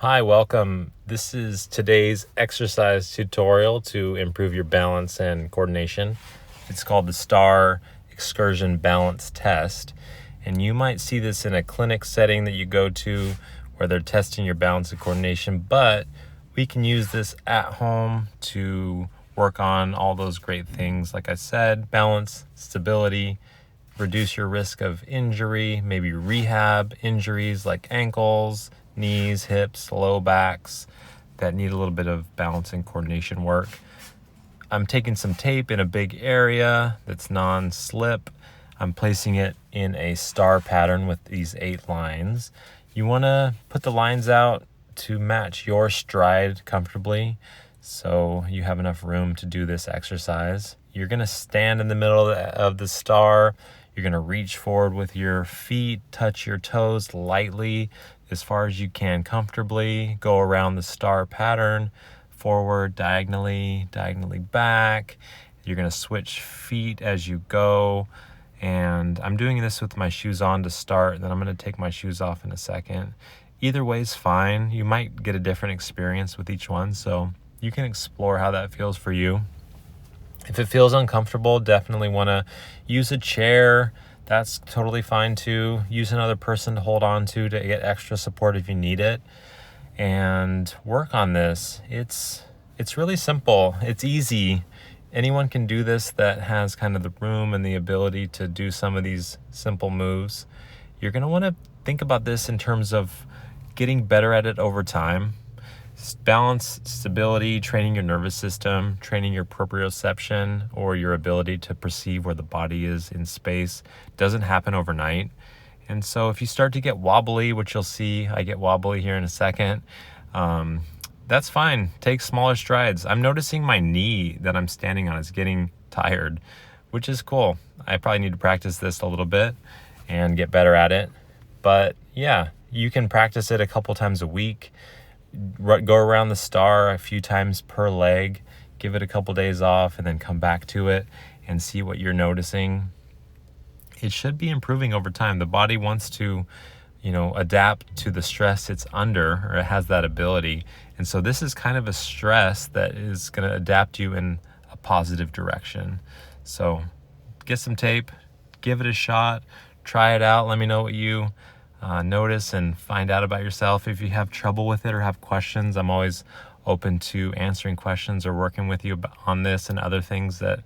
Hi, welcome. This is today's exercise tutorial to improve your balance and coordination. It's called the STAR Excursion Balance Test. And you might see this in a clinic setting that you go to where they're testing your balance and coordination, but we can use this at home to work on all those great things. Like I said, balance, stability, reduce your risk of injury, maybe rehab injuries like ankles, knees, hips, low backs that need a little bit of balance and coordination work. I'm taking some tape in a big area that's non-slip. I'm placing it in a star pattern with these 8 lines. You want to put the lines out to match your stride comfortably so you have enough room to do this exercise. You're going to stand in the middle of the star. You're going to reach forward with your feet, touch your toes lightly as far as you can comfortably. Go around the star pattern, forward, diagonally back. You're going to switch feet as you go. And I'm doing this with my shoes on to start, then I'm going to take my shoes off in a second. Either way is fine. You might get a different experience with each one, so you can explore how that feels for you. If it feels uncomfortable, definitely want to use a chair. That's totally fine too. Use another person to hold on to get extra support if you need it. And work on this. It's really simple. It's easy. Anyone can do this that has kind of the room and the ability to do some of these simple moves. You're going to want to think about this in terms of getting better at it over time. Balance, stability, training your nervous system, training your proprioception or your ability to perceive where the body is in space doesn't happen overnight. And so if you start to get wobbly, which you'll see, I get wobbly here in a second, that's fine. Take smaller strides. I'm noticing my knee that I'm standing on is getting tired, which is cool. I probably need to practice this a little bit and get better at it. But yeah, you can practice it a couple times a week. Go around the star a few times per leg, give it a couple days off, and then come back to it and see what you're noticing. It should be improving over time. The body wants to, adapt to the stress it's under, or it has that ability. And so this is kind of a stress that is going to adapt you in a positive direction. So get some tape, give it a shot, try it out. Let me know what you notice and find out about yourself. If you have trouble with it or have questions, I'm always open to answering questions or working with you on this and other things that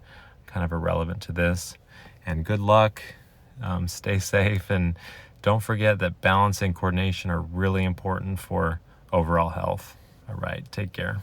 kind of are relevant to this. And good luck, stay safe, and don't forget that balance and coordination are really important for overall health. All right, take care.